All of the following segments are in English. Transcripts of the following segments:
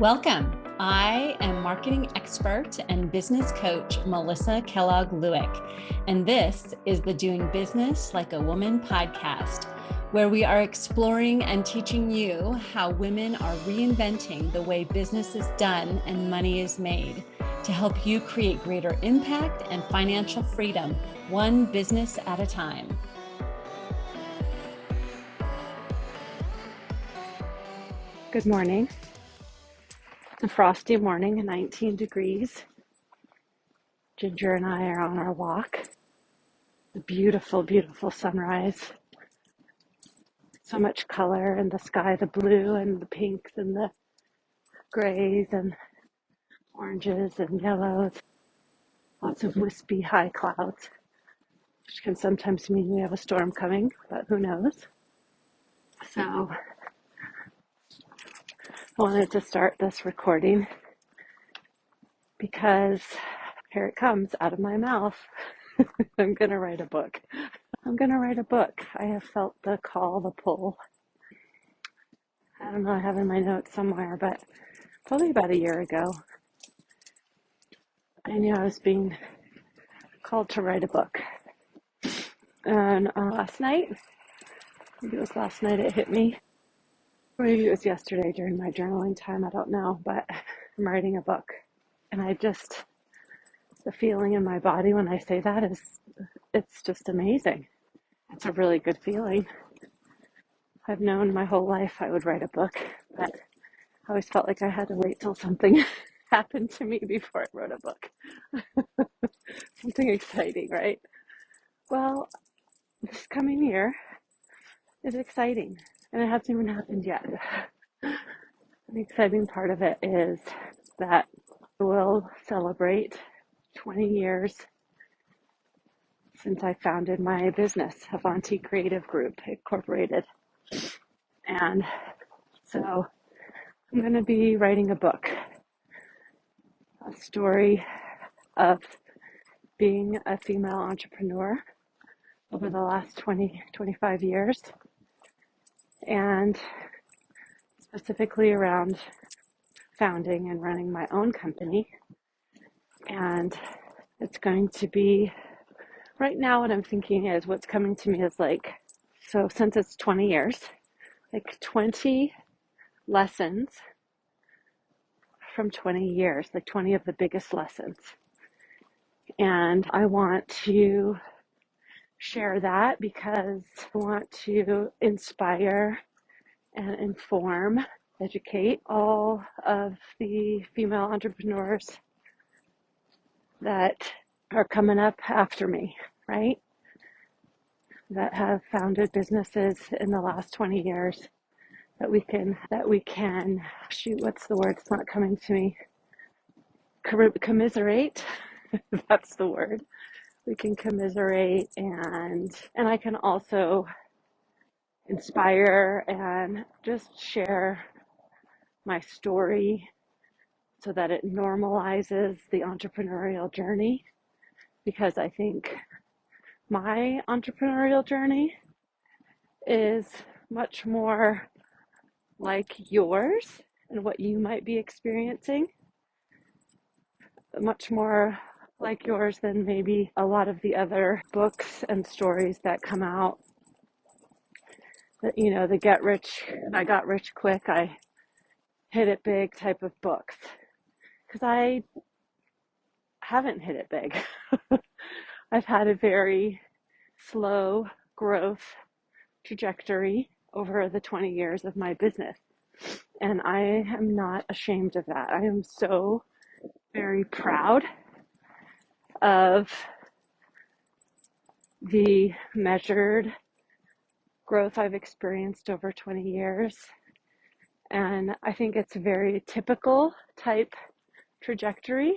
Welcome. I am marketing expert and business coach Melissa Kellogg Lueck, and this is the Doing Business Like a Woman podcast, where we are exploring and teaching you how women are reinventing the way business is done and money is made to help you create greater impact and financial freedom, one business at a time. Good morning. It's a frosty morning, 19 degrees. Ginger and I are on our walk. The beautiful, beautiful sunrise. So much color in the sky, the blue and the pinks and the grays and oranges and yellows. Lots of wispy high clouds, which can sometimes mean we have a storm coming, but who knows. So I wanted to start this recording because here it comes out of my mouth. I'm going to write a book. I have felt the call, the pull. I don't know, I have in my notes somewhere, but probably about a year ago, I knew I was being called to write a book. And maybe it was last night it hit me. Or maybe it was yesterday during my journaling time, I don't know, but I'm writing a book. And the feeling in my body when I say that it's just amazing. It's a really good feeling. I've known my whole life I would write a book, but I always felt like I had to wait till something happened to me before I wrote a book. Something exciting, right? Well, this coming year is exciting, and it hasn't even happened yet. The exciting part of it is that we'll celebrate 20 years since I founded my business, Avanti Creative Group Incorporated. And so I'm going to be writing a book, a story of being a female entrepreneur over the last 25 years, and specifically around founding and running my own company. And it's going to be, right now what I'm thinking is, what's coming to me is so since it's 20 years, 20 lessons from 20 years, 20 of the biggest lessons. And I want to share that because I want to inspire and inform, educate all of the female entrepreneurs that are coming up after me, right? That have founded businesses in the last 20 years that we can, what's the word? It's not coming to me. Commiserate. That's the word. We can commiserate, and I can also inspire and just share my story so that it normalizes the entrepreneurial journey, because I think my entrepreneurial journey is much more like yours and what you might be experiencing, much more like yours than maybe a lot of the other books and stories that come out. The I got rich quick, I hit it big type of books. Because I haven't hit it big. I've had a very slow growth trajectory over the 20 years of my business. And I am not ashamed of that. I am so very proud of the measured growth I've experienced over 20 years. And I think it's a very typical type trajectory.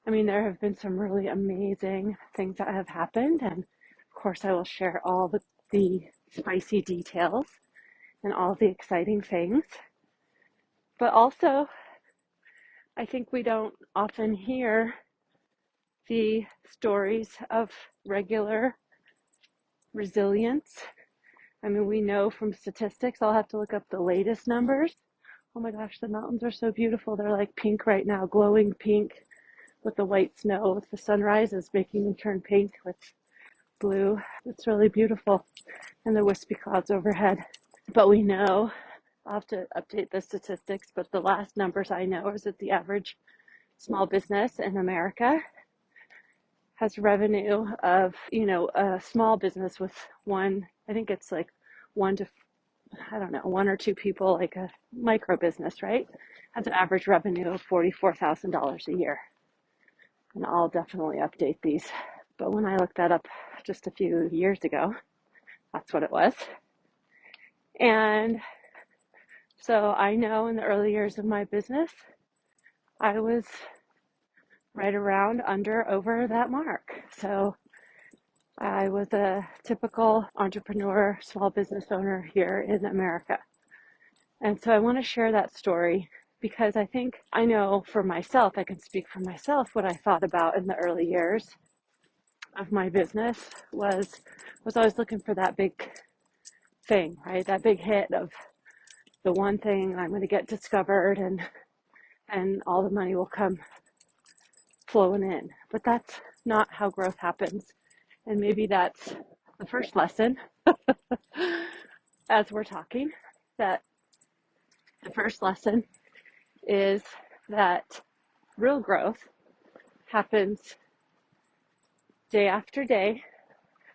I mean, there have been some really amazing things that have happened, and of course I will share all the spicy details and all the exciting things. But also, I think we don't often hear the stories of regular resilience. I mean, we know from statistics, I'll have to look up the latest numbers Oh my gosh, the mountains are so beautiful. They're like pink right now, glowing pink with the white snow. With the sunrise is making them turn pink with blue. It's really beautiful. And the wispy clouds overhead. But we know, I'll have to update the statistics, but the last numbers I know is that the average small business in America has revenue of, a small business with one, I think it's like one to, I don't know, one or two people, like a micro business, right? Has an average revenue of $44,000 a year. And I'll definitely update these. But when I looked that up just a few years ago, that's what it was. And so I know in the early years of my business, I was right around over that mark. So I was a typical entrepreneur, small business owner here in America. And so I want to share that story because I know for myself, I can speak for myself, what I thought about in the early years of my business was always looking for that big thing, right? That big hit of the one thing I'm going to get discovered and all the money will come flowing in. But that's not how growth happens. And maybe that's the first lesson as we're talking, that the first lesson is that real growth happens day after day,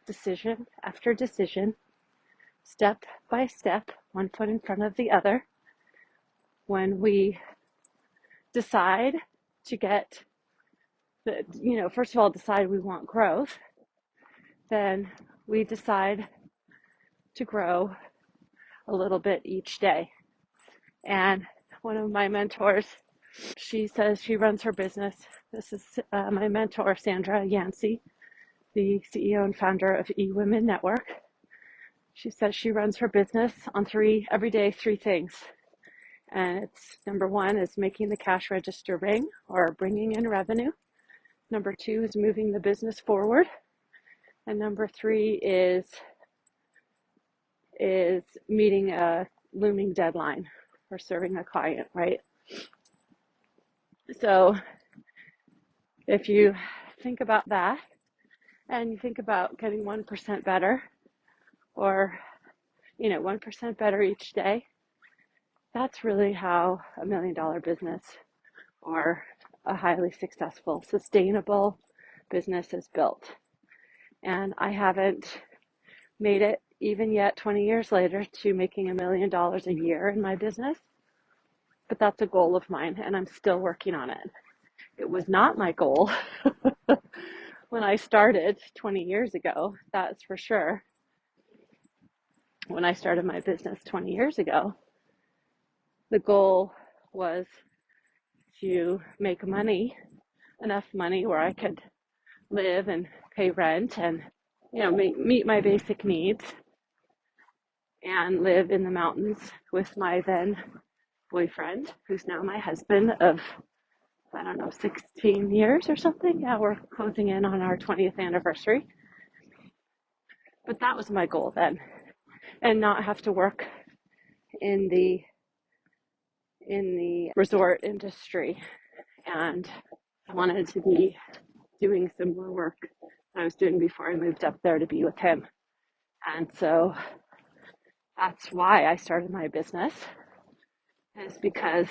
decision after decision, step by step, one foot in front of the other. When we decide to get first of all, decide we want growth, then we decide to grow a little bit each day. And one of my mentors, she says she runs her business. This is my mentor, Sandra Yancey, the CEO and founder of eWomen Network. She says she runs her business on every day, three things. And it's number one is making the cash register ring or bringing in revenue. Number two is moving the business forward. And number three is meeting a looming deadline or serving a client, right? So if you think about that and you think about getting 1% better or, 1% better each day, that's really how $1 million business or a highly successful, sustainable business is built. And I haven't made it even yet 20 years later to making $1 million a year in my business, but that's a goal of mine and I'm still working on it. It was not my goal when I started 20 years ago, that's for sure. When I started my business 20 years ago, the goal was to make enough money where I could live and pay rent and, meet my basic needs and live in the mountains with my then boyfriend, who's now my husband of, 16 years or something. Yeah, we're closing in on our 20th anniversary. But that was my goal then, and not have to work in the resort industry. And I wanted to be doing similar work I was doing before I moved up there to be with him. And so that's why I started my business, is because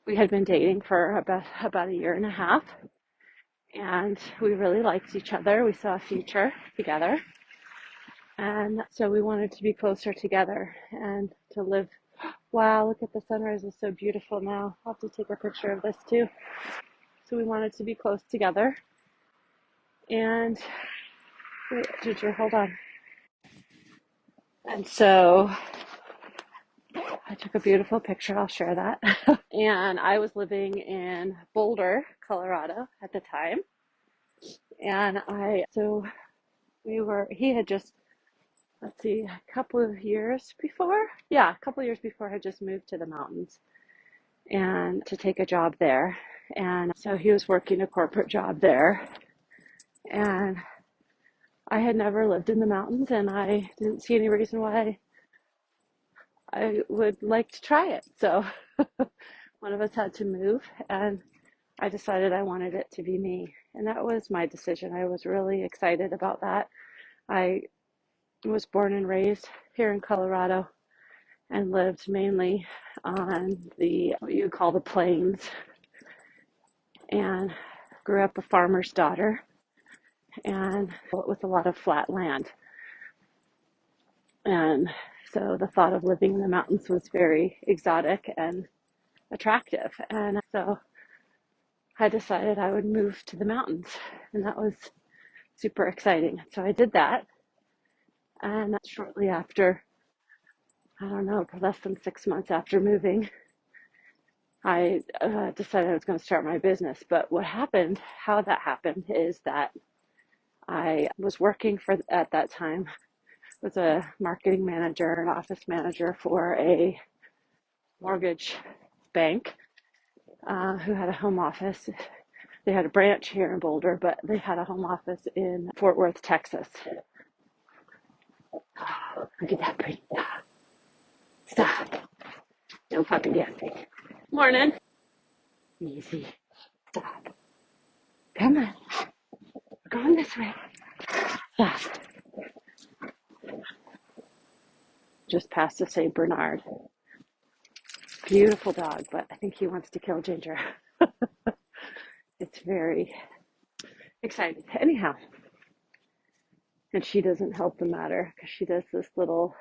we had been dating for about a year and a half, and we really liked each other. We saw a future together. And so we wanted to be closer together and to live. Wow, look at the sunrise, is so beautiful now. I'll have to take a picture of this too. So we wanted to be close together. And wait, Ginger, hold on. And so I took a beautiful picture. I'll share that. And I was living in Boulder, Colorado at the time. And he had just, a couple of years before had just moved to the mountains and to take a job there. And so he was working a corporate job there. And I had never lived in the mountains, and I didn't see any reason why I would like to try it. So one of us had to move, and I decided I wanted it to be me. And that was my decision. I was really excited about that. I was born and raised here in Colorado and lived mainly on the what you call the plains, and grew up a farmer's daughter and with a lot of flat land. And so the thought of living in the mountains was very exotic and attractive. And so I decided I would move to the mountains, and that was super exciting. So I did that. And shortly after, I don't know, less than 6 months after moving, I decided I was going to start my business. But what happened, how that happened, is that I was working at that time, was a marketing manager, an office manager for a mortgage bank who had a home office. They had a branch here in Boulder, but they had a home office in Fort Worth, Texas. Oh, look at that pretty dog. Stop. No puppy dancing. Morning. Easy. Stop. Come on. We're going this way. Stop. Just past the St. Bernard. Beautiful dog, but I think he wants to kill Ginger. It's very exciting. Anyhow, and she doesn't help the matter because she does this little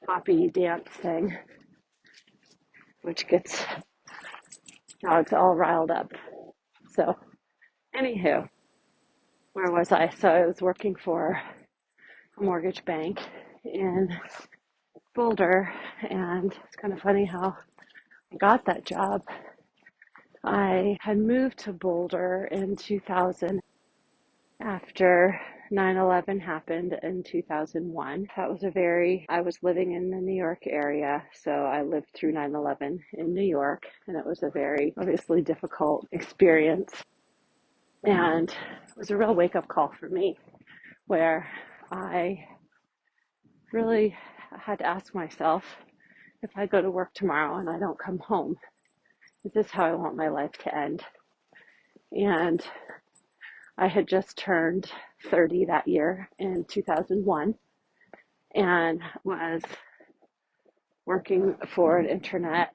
poppy dance thing, which gets dogs all riled up. So, anywho, where was I? So I was working for a mortgage bank in Boulder, and it's kind of funny how I got that job. I had moved to Boulder in 2000 after 9/11 happened in 2001. I was living in the New York area, so I lived through 9/11 in New York, and it was a very obviously difficult experience. And it was a real wake-up call for me, where I really had to ask myself, if I go to work tomorrow and I don't come home, is this how I want my life to end? And I had just turned 30 that year in 2001 and was working for an internet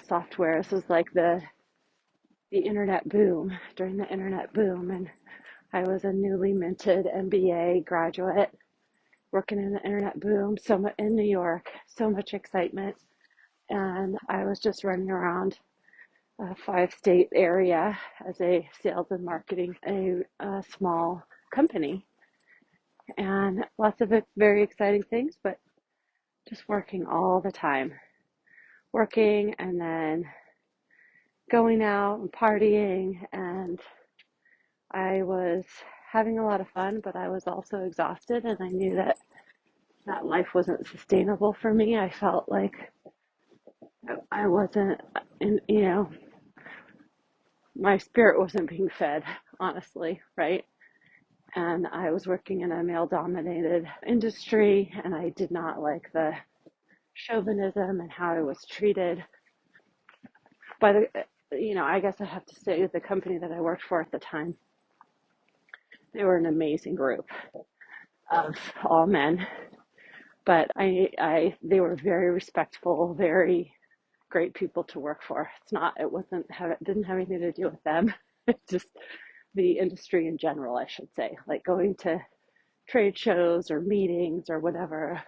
software. This was like the internet boom, during the internet boom. And I was a newly minted MBA graduate working in the internet boom, so much in New York, so much excitement. And I was just running around a 5-state area as a sales and marketing, a small company, and lots of very exciting things, but just working all the time, working and then going out and partying. And I was having a lot of fun, but I was also exhausted, and I knew that life wasn't sustainable for me. I felt like I wasn't my spirit wasn't being fed, honestly, right? And I was working in a male-dominated industry, and I did not like the chauvinism and how I was treated by I guess I have to say the company that I worked for at the time, they were an amazing group of all men, but they were very respectful, very great people to work for. It didn't have anything to do with them. It just the industry in general, I should say, like going to trade shows or meetings or whatever.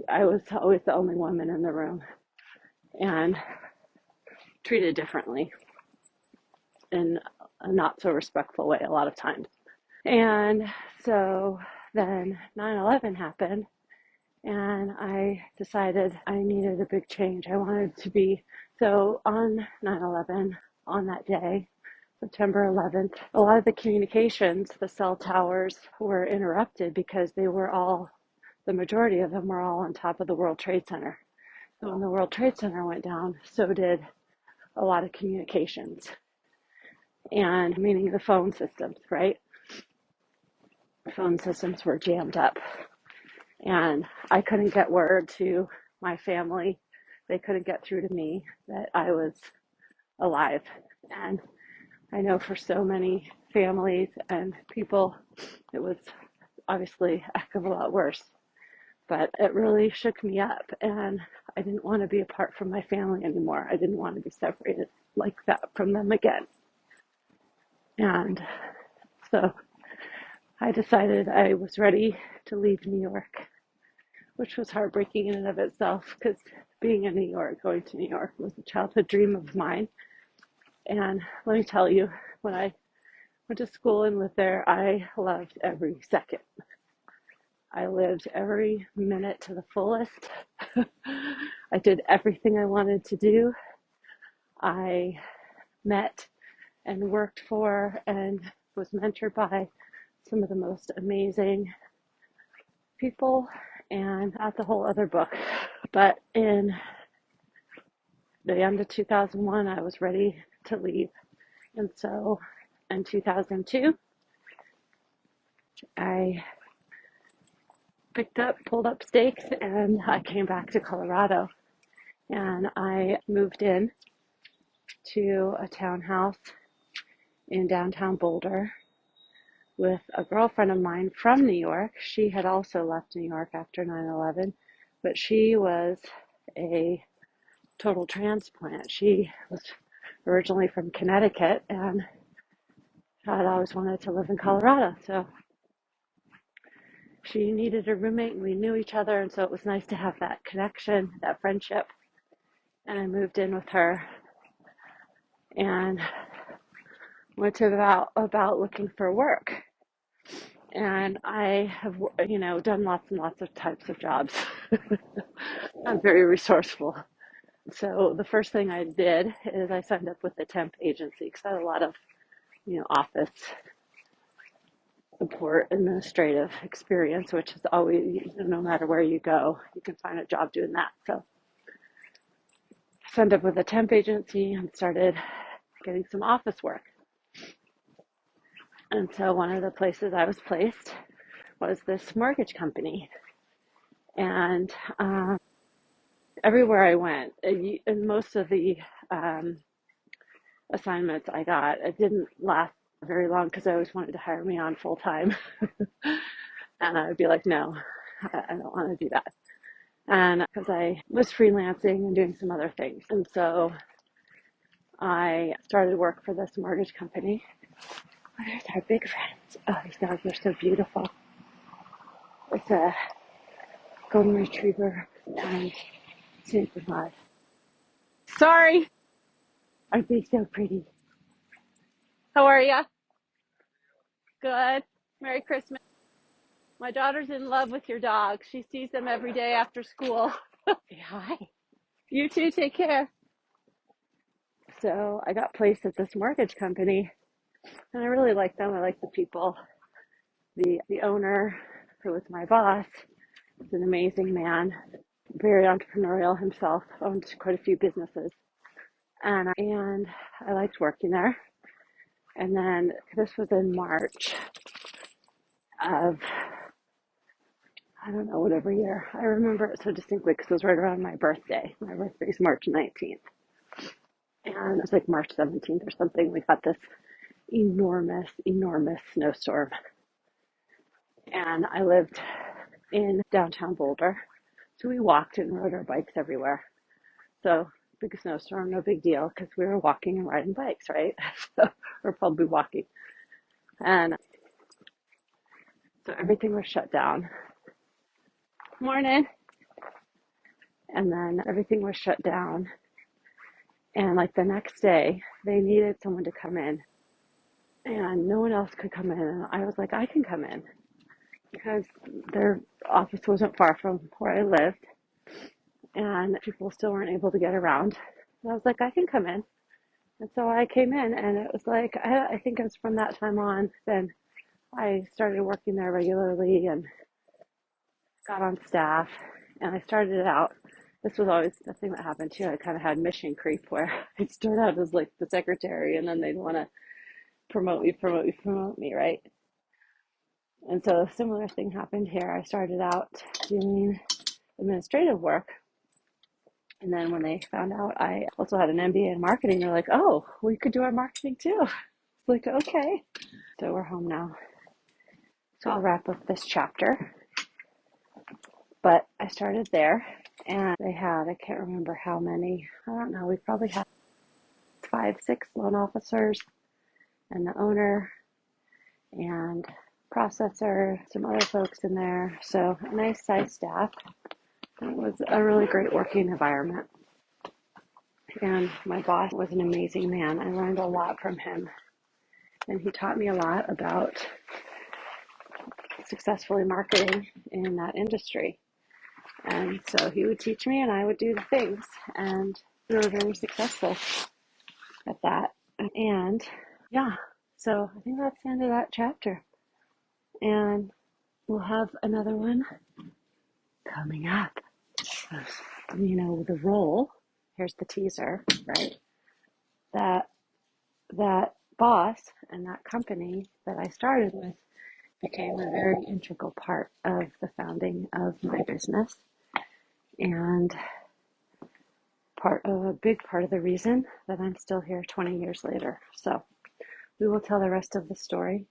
I was always the only woman in the room and treated differently in a not so respectful way a lot of times. And so then 9/11 happened, and I decided I needed a big change. I wanted to be, so on 9/11, on that day, September 11th, a lot of the communications, the cell towers were interrupted because the majority of them were all on top of the World Trade Center. So when the World Trade Center went down, so did a lot of communications, and meaning the phone systems, right? Phone systems were jammed up. And I couldn't get word to my family. They couldn't get through to me that I was alive. And I know for so many families and people, it was obviously a heck of a lot worse. But it really shook me up, and I didn't want to be apart from my family anymore. I didn't want to be separated like that from them again. And so I decided I was ready to leave New York, which was heartbreaking in and of itself because being in New York, going to New York was a childhood dream of mine. And let me tell you, when I went to school and lived there, I loved every second. I lived every minute to the fullest. I did everything I wanted to do. I met and worked for and was mentored by some of the most amazing people, and that's a whole other book. But in the end of 2001, I was ready to leave. And so in 2002, I pulled up stakes, and I came back to Colorado. And I moved in to a townhouse in downtown Boulder with a girlfriend of mine from New York. She had also left New York after 9/11, but she was a total transplant. She was originally from Connecticut and had always wanted to live in Colorado. So she needed a roommate, and we knew each other, and so it was nice to have that connection, that friendship. And I moved in with her and went to about looking for work. And I have, done lots and lots of types of jobs. I'm very resourceful. So the first thing I did is I signed up with the temp agency because I had a lot of, office support, administrative experience, which is always, no matter where you go, you can find a job doing that. So I signed up with a temp agency and started getting some office work. And so one of the places I was placed was this mortgage company. And everywhere I went, and most of the assignments I got, it didn't last very long because I always wanted to hire me on full time. And I would be like, no, I don't want to do that. And because I was freelancing and doing some other things. And so I started work for this mortgage company. Oh, there's our big friends. Oh, these dogs are so beautiful. It's a golden retriever and Saint Bernard. Sorry. Aren't they so pretty? How are ya? Good. Merry Christmas. My daughter's in love with your dog. She sees them every day after school. Say hi. You too. Take care. So I got placed at this mortgage company, and I really like them. I like the people. The owner, who was my boss, is an amazing man, very entrepreneurial himself, owned quite a few businesses. And I liked working there. And then this was in March of, I don't know, whatever year. I remember it so distinctly because it was right around my birthday. My birthday is March 19th. And it was like March 17th or something. We got this enormous, enormous snowstorm. And I lived in downtown Boulder. So we walked and rode our bikes everywhere. So big snowstorm, no big deal because we were walking and riding bikes, right? So we're probably walking. And so everything was shut down. Morning. And then everything was shut down. And like the next day, they needed someone to come in. And no one else could come in. And I was like, I can come in. Because their office wasn't far from where I lived. And people still weren't able to get around. And I was like, I can come in. And so I came in, and it was like, I think it was from that time on, then I started working there regularly and got on staff. And I started it out. This was always the thing that happened too. I kind of had mission creep where I'd start out as like the secretary, and then they'd want to promote me, right? And so a similar thing happened here. I started out doing administrative work. And then when they found out I also had an MBA in marketing, they're like, oh, we could do our marketing too. It's like, okay. So we're home now. So I'll wrap up this chapter. But I started there, and they had, I can't remember how many, I don't know, we probably had 5, 6 loan officers and the owner and processor, some other folks in there. So a nice size staff. It was a really great working environment. And my boss was an amazing man. I learned a lot from him. And he taught me a lot about successfully marketing in that industry. And so he would teach me and I would do the things. And we were very successful at that. And yeah, so I think that's the end of that chapter. And we'll have another one coming up. You know, the role, here's the teaser, right? That boss and that company that I started with became a very integral part of the founding of my business, and a big part of the reason that I'm still here 20 years later. So we will tell the rest of the story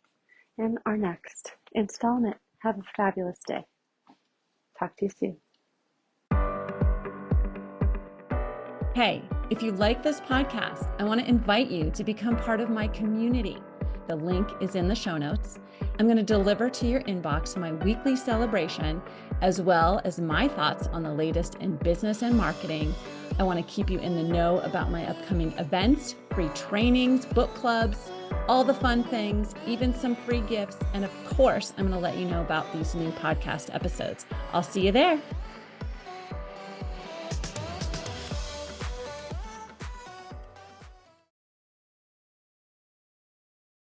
in our next installment. Have a fabulous day. Talk to you soon. Hey, if you like this podcast, I want to invite you to become part of my community. The link is in the show notes. I'm going to deliver to your inbox my weekly celebration, as well as my thoughts on the latest in business and marketing. I want to keep you in the know about my upcoming events, free trainings, book clubs, all the fun things, even some free gifts. And of course, I'm going to let you know about these new podcast episodes. I'll see you there.